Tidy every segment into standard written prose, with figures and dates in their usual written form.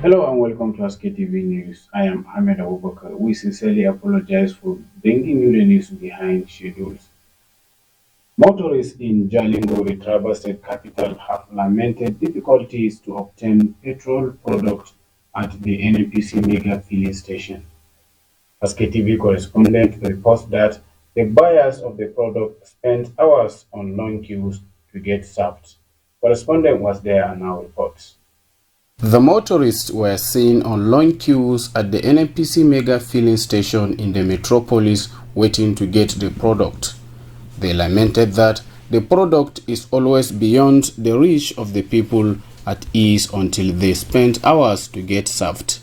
Hello and welcome to Haske-Tv News. I am Ahmed Abubakar. We sincerely apologize for bringing you the news behind schedules. Motorists in Jalingo, the Tribal State capital, have lamented difficulties to obtain petrol products at the NNPC mega filling station. Haske-Tv correspondent reports that the buyers of the product spent hours on long queues to get served. Correspondent was there and now reports. The motorists were seen on long queues at the NNPC mega filling station in the metropolis waiting to get the product. They lamented that the product is always beyond the reach of the people at ease until they spend hours to get served.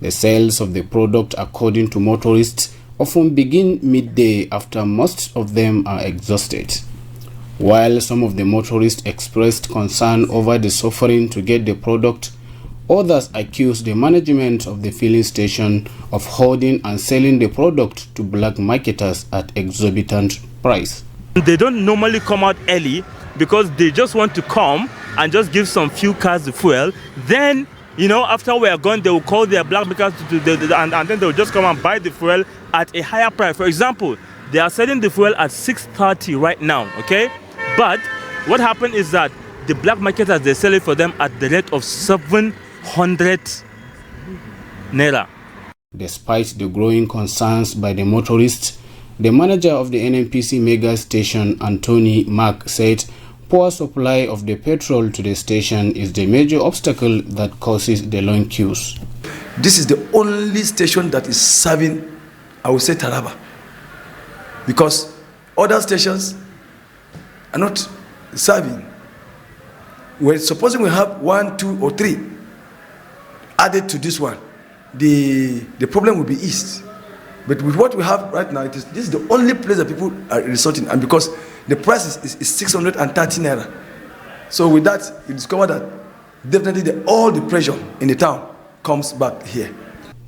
The sales of the product, according to motorists, often begin midday after most of them are exhausted. While some of the motorists expressed concern over the suffering to get the product, others accused the management of the filling station of hoarding and selling the product to black marketers at exorbitant price. They don't normally come out early because they just want to come and just give some few cars the fuel. Then, after we are gone, they will call their black marketers and then they will just come and buy the fuel at a higher price. For example, they are selling the fuel at 630 right now, okay? But what happened is that the black marketers, they sell it for them at the rate of 700 naira. Despite the growing concerns by the motorists, the manager of the NNPC mega station, Anthony Mark, said poor supply of the petrol to the station is the major obstacle that causes the long queues. This is the only station that is serving, I would say, Taraba. Because other stations are not serving. Well, supposing we have 1, 2, or 3 added to this one, the problem will be eased. But with what we have right now, this is the only place that people are resorting, and because the price is 630 naira. So with that, you discover that definitely all the pressure in the town comes back here.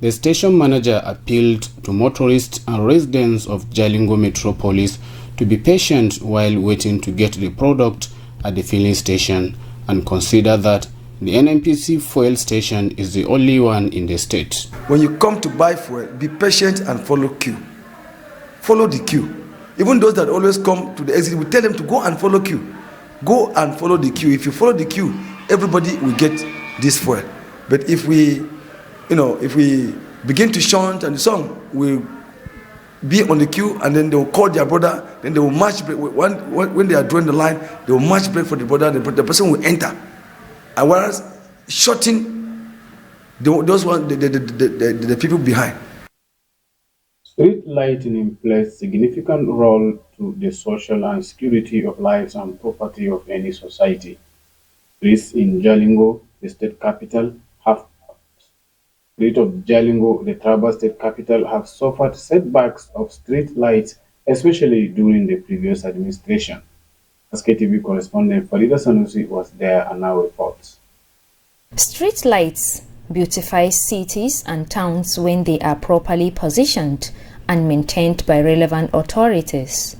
The station manager appealed to motorists and residents of Jalingo Metropolis to be patient while waiting to get the product at the filling station and consider that the NNPC fuel station is the only one in the state. When you come to buy fuel, be patient and follow queue. Follow the queue. Even those that always come to the exit, we tell them to go and follow queue. Go and follow the queue. If you follow the queue, everybody will get this fuel. But if we begin to chant and the song will be on the queue, and then they will call their brother, then they will match break. When they are drawing the line, they will match break for the brother, the person will enter. And whereas shorting the people behind. Street lighting plays significant role to the social and security of lives and property of any society. Streets in Jalingo, the state capital, the Tribal State capital, have suffered setbacks of street lights, especially during the previous administration. Haske-Tv correspondent Farida Sanusi was there and now reports. Street lights beautify cities and towns when they are properly positioned and maintained by relevant authorities.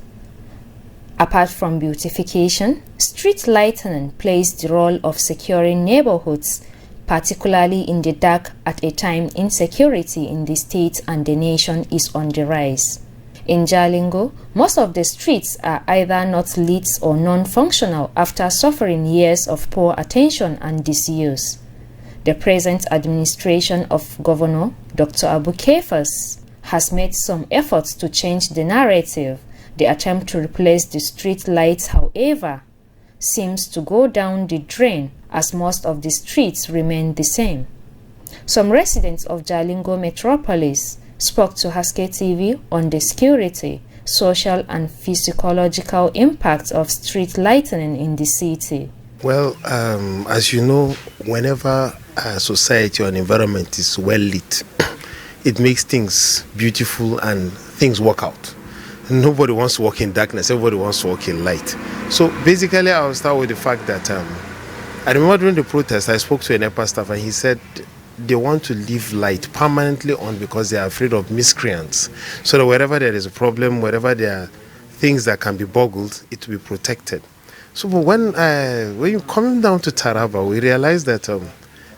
Apart from beautification, street lighting plays the role of securing neighborhoods, particularly in the dark at a time insecurity in the state and the nation is on the rise. In Jalingo, most of the streets are either not lit or non-functional after suffering years of poor attention and disuse. The present administration of Governor Dr. Abu Kefas has made some efforts to change the narrative. The attempt to replace the street lights, however, seems to go down the drain as most of the streets remain the same. Some residents of Jalingo Metropolis spoke to Haske-Tv on the security, social and physiological impact of street lighting in the city. Well, as you know, whenever a society or an environment is well lit, it makes things beautiful and things work out. Nobody wants to walk in darkness, everybody wants to walk in light. So basically, I'll start with the fact that I remember during the protest, I spoke to a NEPA staff and he said they want to leave light permanently on because they are afraid of miscreants. So that wherever there is a problem, wherever there are things that can be boggled, it will be protected. So when you're coming down to Taraba, we realized that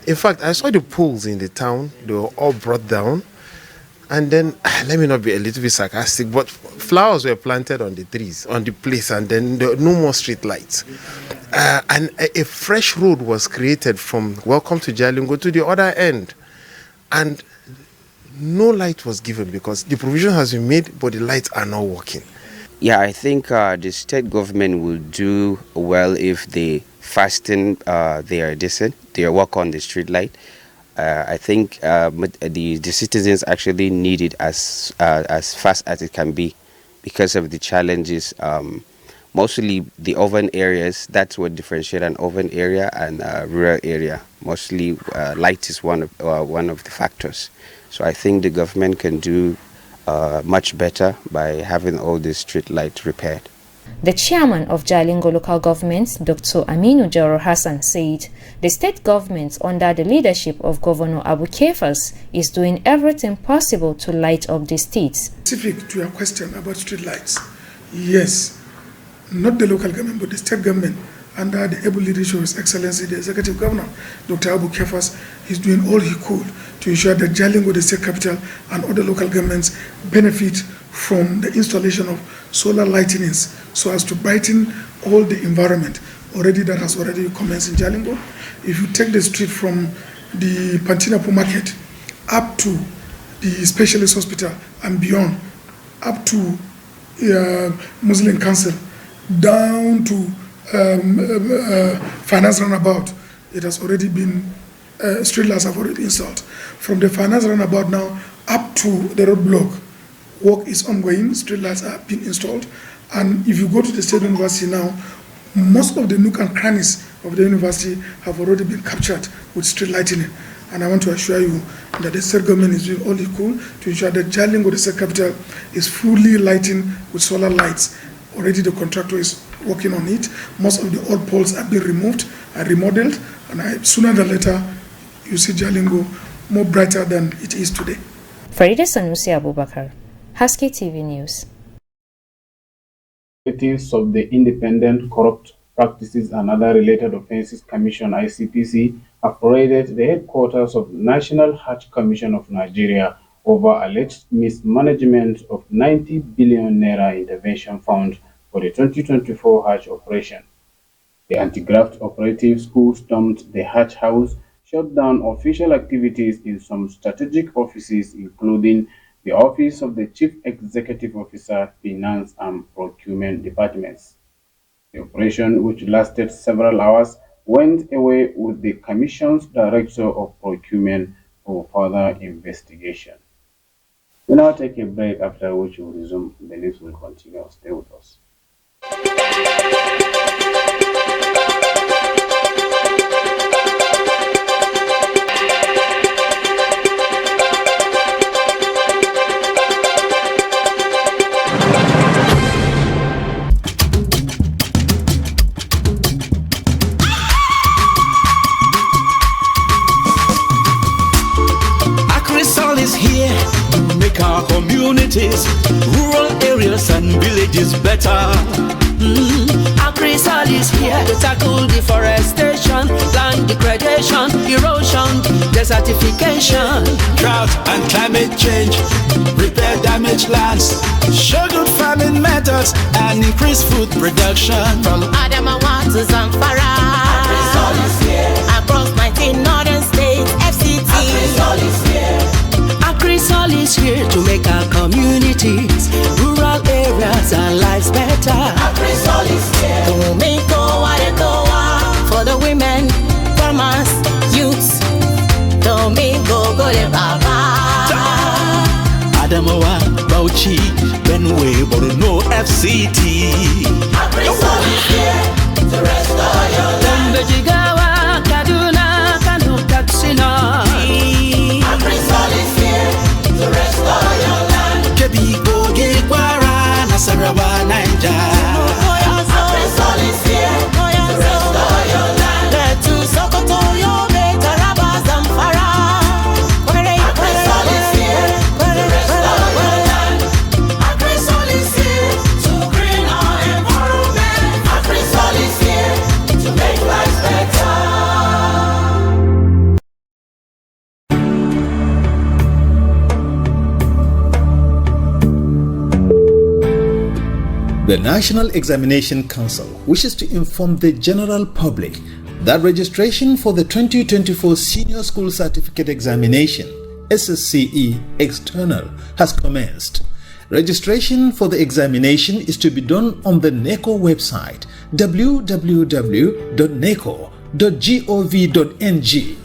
In fact, I saw the pools in the town. They were all brought down. And then, let me not be a little bit sarcastic, but flowers were planted on the trees, on the place, and then there were no more street lights. And a fresh road was created from Welcome to Jalingo to the other end. And no light was given because the provision has been made, but the lights are not working. Yeah, I think the state government will do well if they fasten their work on the street light. I think the citizens actually need it as fast as it can be because of the challenges. Mostly the urban areas, that's what differentiates an urban area and a rural area. Mostly light is one of the factors. So I think the government can do much better by having all these street lights repaired. The chairman of Jalingo local government, Dr. Aminu Jaro Hassan, said the state government under the leadership of Governor Abu Kefas is doing everything possible to light up the states. Specific to your question about street lights, yes, not the local government but the state government under the able leadership of His Excellency the Executive Governor, Dr. Abu Kefas, is doing all he could to ensure that Jalingo, the state capital, and other local governments benefit from the installation of solar lightnings so as to brighten all the environment that has already commenced in Jalingo. If you take the street from the Pantinapo market up to the specialist hospital and beyond, up to Muslim Council, down to finance roundabout, it has already been street lights have already installed. From the finance roundabout now up to the roadblock, work is ongoing. Street lights have been installed, and if you go to the State University now, most of the nook and crannies of the university have already been captured with street lighting. And I want to assure you that the state government is doing all it could to ensure that Jalingo, the state capital, is fully lighting with solar lights. Already the contractor is working on it. Most of the old poles have been removed and remodeled, and sooner than later, you see Jalingo more brighter than it is today. Farida Sanusi Abubakar, Haske-Tv News. Ratings of the Independent Corrupt Practices and Other Related Offences Commission (ICPC) have raided the headquarters of National Hajj Commission of Nigeria over alleged mismanagement of 90 billion naira intervention fund for the 2024 Hajj operation. The anti-graft operatives who stormed the Hajj house shut down official activities in some strategic offices, including the Office of the Chief Executive Officer, Finance and Procurement Departments. The operation, which lasted several hours, went away with the Commission's Director of Procurement for further investigation. We'll now take a break, after which we'll resume. The news will continue. Stay with us. Our communities, rural areas and villages better. Agrisol is here to tackle deforestation, land degradation, erosion, desertification, drought and climate change, repair damaged lands, show good farming methods and increase food production. From Adamawa to Zamfara, Agrisol is here. Across 19 northern states, FCT, Agrisol is here. Agrisol is here to make our communities, rural areas and lives better. Agrisol is here to make for the women, farmers, youths. Domingo Gole Baba. Adamawa, Bauchi, Benue, Borno, FCT. Agrisol is here to restore your land. Jigawa, Kaduna, Kano, Katsina. Agrisol is here to restore your land. Kebigo, Gekwara, Nasarawa, Niger. Agrisol is here to restore your land. Let to Sokoto, Yobe, Taraba, Zamfara. Agrisol is here to restore your land. Agrisol is here to green our environment. Agrisol is here to make life better. The National Examination Council wishes to inform the general public that registration for the 2024 Senior School Certificate Examination SSCE External has commenced. Registration for the examination is to be done on the NECO website www.neco.gov.ng.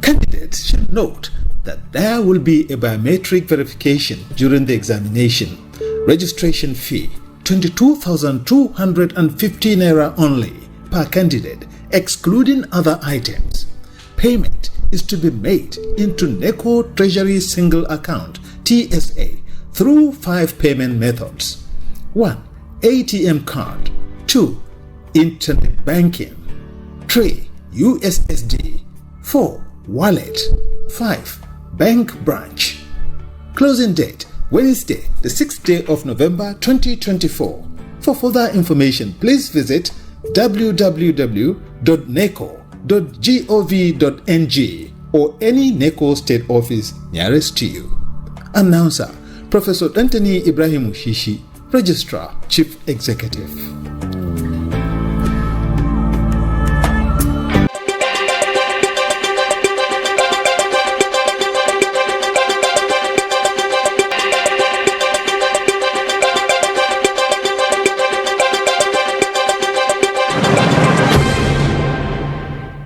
Candidates should note that there will be a biometric verification during the examination. Registration fee 22,250 naira only per candidate, excluding other items. Payment is to be made into NECO Treasury Single Account TSA through 5 payment methods. 1. ATM card. 2. Internet banking. 3. USSD. 4. Wallet. 5. Bank branch. Closing date Wednesday, the 6th day of November 2024. For further information, please visit www.neco.gov.ng or any NECO state office nearest to you. Announcer Professor Anthony Ibrahim Shishi, Registrar, Chief Executive.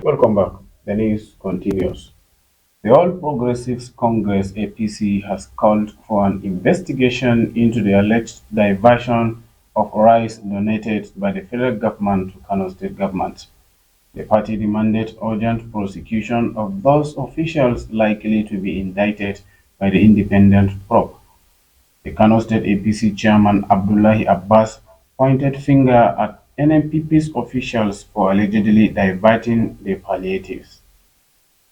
Welcome back. The news continues. The All Progressives Congress APC has called for an investigation into the alleged diversion of rice donated by the federal government to Kano State government. The party demanded urgent prosecution of those officials likely to be indicted by the independent probe. The Kano State APC chairman Abdullahi Abbas pointed finger at NNPP's officials for allegedly diverting the palliatives.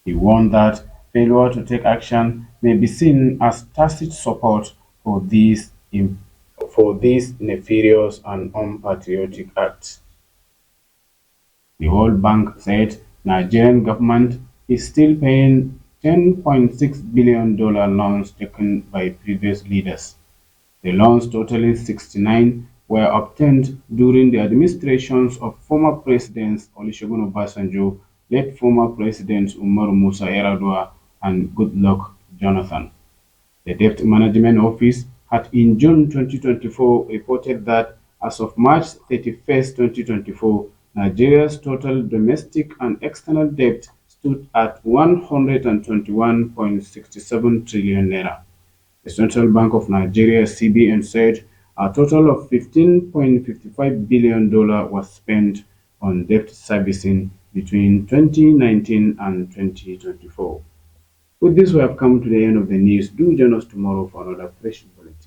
He warned that failure to take action may be seen as tacit support for these nefarious and unpatriotic acts. The World Bank said Nigerian government is still paying $10.6 billion loans taken by previous leaders. The loans totaling 69 were obtained during the administrations of former presidents Olusegun Obasanjo, late former presidents Umaru Musa Yar'Adua, and Goodluck Jonathan. The Debt Management Office had in June 2024 reported that as of March 31, 2024, Nigeria's total domestic and external debt stood at 121.67 trillion naira. The Central Bank of Nigeria (CBN) said a total of $15.55 billion was spent on debt servicing between 2019 and 2024. With this, we have come to the end of the news. Do join us tomorrow for another fresh bulletin.